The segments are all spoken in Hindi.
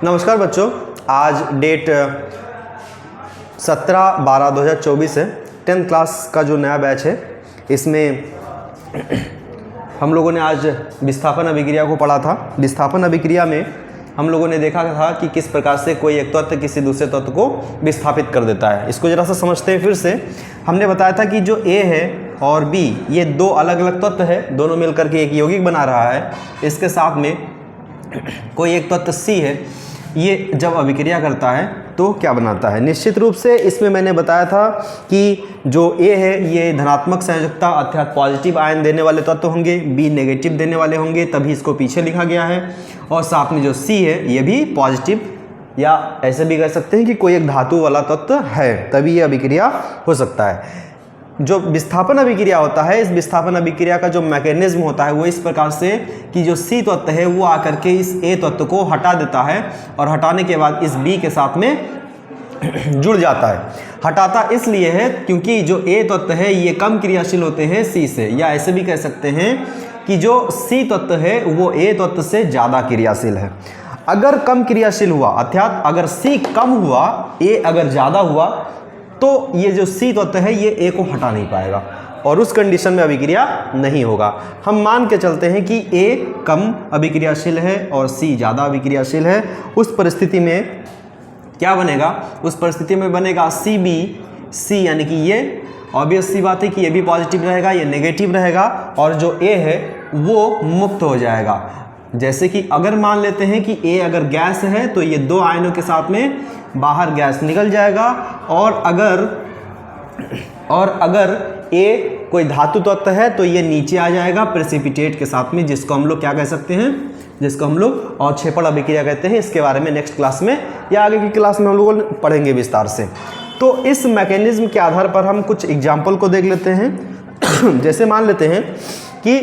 नमस्कार बच्चों, आज डेट 17/12/2024 है। 10th क्लास का जो नया बैच है इसमें हम लोगों ने आज विस्थापन अभिक्रिया को पढ़ा था। विस्थापन अभिक्रिया में हम लोगों ने देखा था कि किस प्रकार से कोई एक तत्व किसी दूसरे तत्व को विस्थापित कर देता है। इसको ज़रा सा समझते हैं फिर से। हमने बताया था कि जो A है और B ये दो अलग अलग तत्व है, दोनों मिलकर के एक यौगिक बना रहा है। इसके साथ में कोई एक तत्व C है, ये जब अभिक्रिया करता है तो क्या बनाता है। निश्चित रूप से इसमें मैंने बताया था कि जो A है ये धनात्मक संयोजकता अर्थात पॉजिटिव आयन देने वाले तत्व होंगे, B नेगेटिव देने वाले होंगे, तभी इसको पीछे लिखा गया है। और साथ में जो C है ये भी पॉजिटिव या ऐसे भी कह सकते हैं कि कोई एक धातु वाला तत्व है, तभी ये अभिक्रिया हो सकता है। जो विस्थापन अभिक्रिया होता है, इस विस्थापन अभिक्रिया का जो मैकेनिज्म होता है वो इस प्रकार से कि जो C तत्व है वो आकर के इस A तत्व को हटा देता है और हटाने के बाद इस B के साथ में जुड़ जाता है। हटाता इसलिए है क्योंकि जो A तत्व है ये कम क्रियाशील होते हैं C से, या ऐसे भी कह सकते हैं कि जो C तत्व है वो A तत्व से ज़्यादा क्रियाशील है। अगर कम क्रियाशील हुआ अर्थात अगर C कम हुआ, A अगर ज़्यादा हुआ, तो ये जो C तत्व है ये A को हटा नहीं पाएगा और उस कंडीशन में अभिक्रिया नहीं होगा। हम मान के चलते हैं कि A कम अभिक्रियाशील है और C ज़्यादा अभिक्रियाशील है। उस परिस्थिति में क्या बनेगा? उस परिस्थिति में बनेगा CB, यानी कि ये ऑब्वियस सी बात है कि ये भी पॉजिटिव रहेगा, ये नेगेटिव रहेगा और जो A है वो मुक्त हो जाएगा। जैसे कि अगर मान लेते हैं कि A अगर गैस है तो ये दो आयनों के साथ में बाहर गैस निकल जाएगा, और अगर A कोई धातु तत्व है तो ये नीचे आ जाएगा प्रेसिपिटेट के साथ में, जिसको हम लोग क्या कह सकते हैं, जिसको हम लोग अवक्षेपण अभिक्रिया कहते हैं। इसके बारे में नेक्स्ट क्लास में या आगे की क्लास में हम लोग पढ़ेंगे विस्तार से। तो इस मैकेनिज्म के आधार पर हम कुछ एग्जाम्पल को देख लेते हैं। जैसे मान लेते हैं कि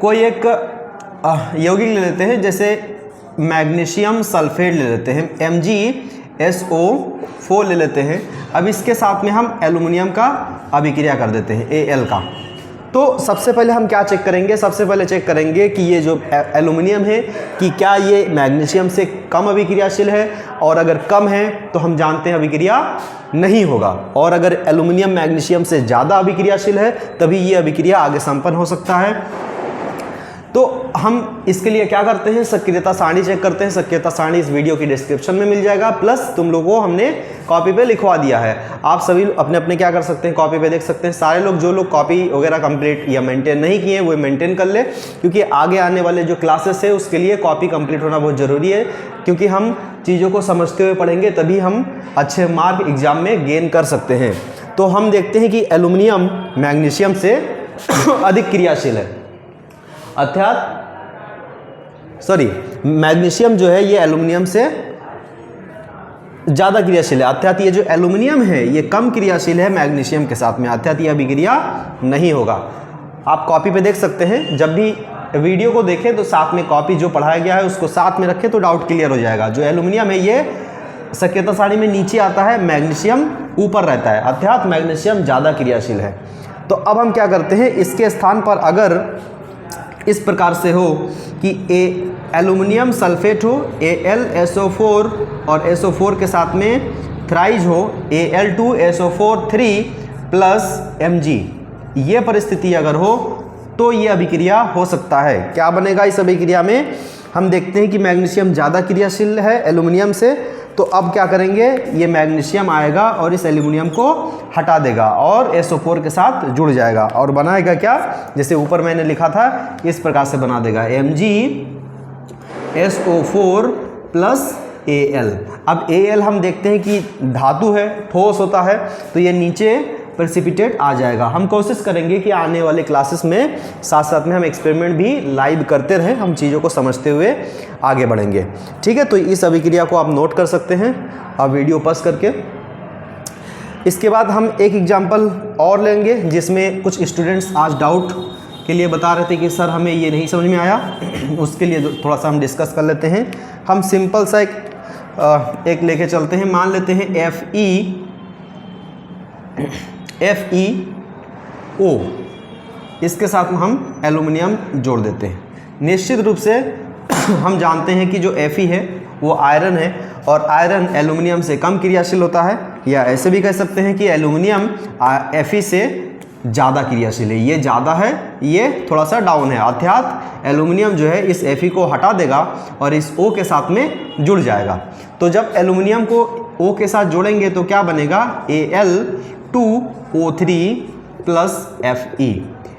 कोई एक यौगिक ले लेते हैं, जैसे मैग्नीशियम सल्फेट ले लेते हैं, MgSO4 ले लेते हैं। अब इसके साथ में हम एल्युमिनियम का अभिक्रिया कर देते हैं, Al का। तो सबसे पहले हम क्या चेक करेंगे? सबसे पहले चेक करेंगे कि ये जो एल्युमिनियम है कि क्या ये मैग्नीशियम से कम अभिक्रियाशील है, और अगर कम है तो हम जानते हैं अभिक्रिया नहीं होगा, और अगर एल्युमिनियम मैग्नीशियम से ज़्यादा अभिक्रियाशील है तभी ये अभिक्रिया आगे संपन्न हो सकता है। तो हम इसके लिए क्या करते हैं, सक्रियता सारणी चेक करते हैं। सक्रियता सारणी इस वीडियो की डिस्क्रिप्शन में मिल जाएगा, प्लस तुम लोगों को हमने कॉपी पे लिखवा दिया है। आप सभी अपने अपने क्या कर सकते हैं, कॉपी पे देख सकते हैं। सारे लोग जो लोग कॉपी वगैरह कंप्लीट या मेंटेन नहीं किए वो मेंटेन कर ले, क्योंकि आगे आने वाले जो क्लासेस है उसके लिए कॉपी कंप्लीट होना बहुत ज़रूरी है, क्योंकि हम चीज़ों को समझते हुए पढ़ेंगे तभी हम अच्छे मार्क एग्जाम में गेन कर सकते हैं। तो हम देखते हैं कि एल्युमिनियम मैग्नीशियम से अधिक क्रियाशील है, अर्थात मैग्नीशियम जो है ये एल्युमिनियम से ज़्यादा क्रियाशील है, अर्थात ये जो एल्युमिनियम है ये कम क्रियाशील है मैग्नीशियम के साथ में, अर्थात ये अभिक्रिया नहीं होगा। आप कॉपी पे देख सकते हैं। जब भी वीडियो को देखें तो साथ में कॉपी जो पढ़ाया गया है उसको साथ में रखें तो डाउट क्लियर हो जाएगा। जो एल्युमिनियम है ये सक्रियता सारणी में नीचे आता है, मैग्नीशियम ऊपर रहता है, अर्थात मैग्नीशियम ज़्यादा क्रियाशील है। तो अब हम क्या करते हैं, इसके स्थान पर अगर इस प्रकार से हो कि एल्युमिनियम सल्फेट हो, AlSO4 और SO4 के साथ में थ्राइज हो, Al2SO4 प्लस Mg, ये परिस्थिति अगर हो तो ये अभिक्रिया हो सकता है। क्या बनेगा इस अभिक्रिया में? हम देखते हैं कि मैग्नीशियम ज़्यादा क्रियाशील है एल्युमिनियम से, तो अब क्या करेंगे, ये मैग्नीशियम आएगा और इस एल्युमिनियम को हटा देगा और SO4 के साथ जुड़ जाएगा और बनाएगा क्या, जैसे ऊपर मैंने लिखा था इस प्रकार से बना देगा, MgSO4 प्लस Al। अब Al हम देखते हैं कि धातु है, ठोस होता है, तो ये नीचे प्रेसिपिटेट आ जाएगा। हम कोशिश करेंगे कि आने वाले क्लासेस में साथ साथ में हम एक्सपेरिमेंट भी लाइव करते रहें, हम चीज़ों को समझते हुए आगे बढ़ेंगे। ठीक है, तो इस अभिक्रिया को आप नोट कर सकते हैं आप वीडियो पॉज करके। इसके बाद हम एक एग्जांपल और लेंगे जिसमें कुछ स्टूडेंट्स आज डाउट के लिए बता रहे थे कि सर हमें ये नहीं समझ में आया, उसके लिए थोड़ा सा हम डिस्कस कर लेते हैं। हम सिंपल सा एक लेके चलते हैं। मान लेते हैं FeO, इसके साथ में हम एल्युमिनियम जोड़ देते हैं। निश्चित रूप से हम जानते हैं कि जो Fe है वो आयरन है, और आयरन एल्युमिनियम से कम क्रियाशील होता है, या ऐसे भी कह सकते हैं कि एल्युमिनियम Fe से ज़्यादा क्रियाशील है। ये ज़्यादा है, ये थोड़ा सा डाउन है, अर्थात एल्युमिनियम जो है इस Fe को हटा देगा और इस O के साथ में जुड़ जाएगा। तो जब एल्युमिनियम को O के साथ जोड़ेंगे तो क्या बनेगा, Al2O3 प्लस Fe।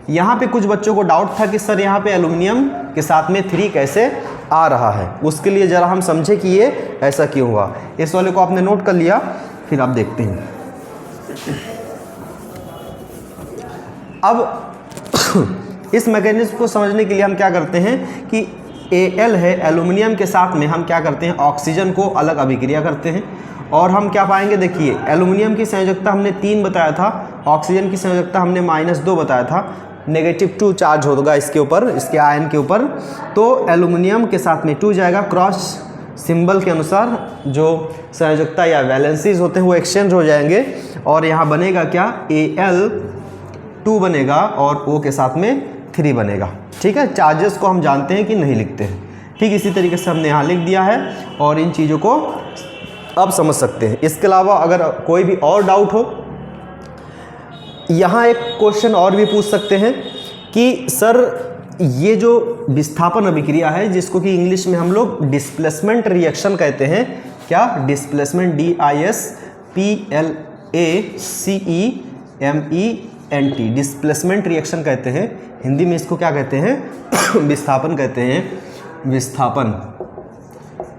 यहाँ पे कुछ बच्चों को डाउट था कि सर यहाँ पे एल्युमिनियम के साथ में 3 कैसे आ रहा है, उसके लिए ज़रा हम समझे कि ये ऐसा क्यों हुआ। इस वाले को आपने नोट कर लिया, फिर आप देखते हैं। अब इस मैकेनिज्म को समझने के लिए हम क्या करते हैं कि Al है, एल्युमिनियम के साथ में हम क्या करते हैं, ऑक्सीजन को अलग अभिक्रिया करते हैं, और हम क्या पाएंगे, देखिए एल्युमिनियम की संयोजकता हमने 3 बताया था, ऑक्सीजन की संयोजकता हमने -2 बताया था, -2 चार्ज होगा इसके ऊपर, इसके आयन के ऊपर, तो एल्युमिनियम के साथ में 2 जाएगा, क्रॉस सिंबल के अनुसार जो संयोजकता या वैलेंसीज होते हैं वो एक्सचेंज हो जाएंगे, और यहाँ बनेगा क्या, Al2 बनेगा और O के साथ में 3 बनेगा। ठीक है, चार्जेस को हम जानते हैं कि नहीं लिखते हैं, ठीक इसी तरीके से हमने यहाँ लिख दिया है, और इन चीज़ों को अब समझ सकते हैं। इसके अलावा अगर कोई भी और डाउट हो, यहाँ एक क्वेश्चन और भी पूछ सकते हैं कि सर ये जो विस्थापन अभिक्रिया है, जिसको कि इंग्लिश में हम लोग डिस्प्लेसमेंट रिएक्शन कहते हैं, क्या, डिस्प्लेसमेंट, DISPLACEMENT, डिस्प्लेसमेंट रिएक्शन कहते हैं। हिंदी में इसको क्या कहते हैं, विस्थापन कहते हैं,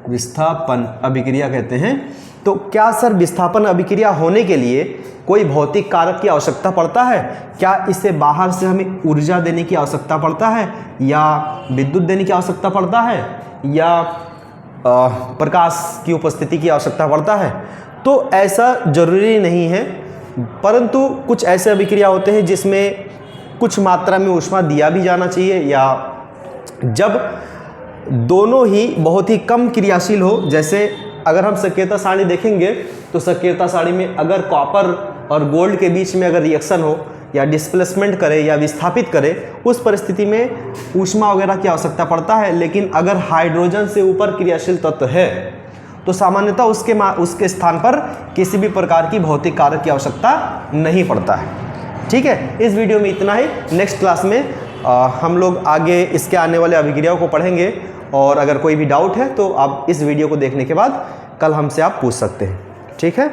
विस्थापन अभिक्रिया कहते हैं। तो क्या सर विस्थापन अभिक्रिया होने के लिए कोई भौतिक कारक की आवश्यकता पड़ता है? क्या इसे बाहर से हमें ऊर्जा देने की आवश्यकता पड़ता है, या विद्युत देने की आवश्यकता पड़ता है, या प्रकाश की उपस्थिति की आवश्यकता पड़ता है? तो ऐसा जरूरी नहीं है, परंतु कुछ ऐसे अभिक्रिया होते हैं जिसमें कुछ मात्रा में ऊष्मा दिया भी जाना चाहिए, या जब दोनों ही बहुत ही कम क्रियाशील हो। जैसे अगर हम सक्रियता सारणी देखेंगे तो सक्रियता सारणी में अगर कॉपर और गोल्ड के बीच में अगर रिएक्शन हो, या डिस्प्लेसमेंट करे या विस्थापित करे, उस परिस्थिति में ऊष्मा वगैरह की आवश्यकता पड़ता है। लेकिन अगर हाइड्रोजन से ऊपर क्रियाशील तत्व है तो सामान्यतः उसके स्थान पर किसी भी प्रकार की भौतिक कारक की आवश्यकता नहीं पड़ता है। ठीक है, इस वीडियो में इतना ही। नेक्स्ट क्लास में हम लोग आगे इसके आने वाले अभिक्रियाओं को पढ़ेंगे, और अगर कोई भी डाउट है तो आप इस वीडियो को देखने के बाद कल हमसे आप पूछ सकते हैं। ठीक है।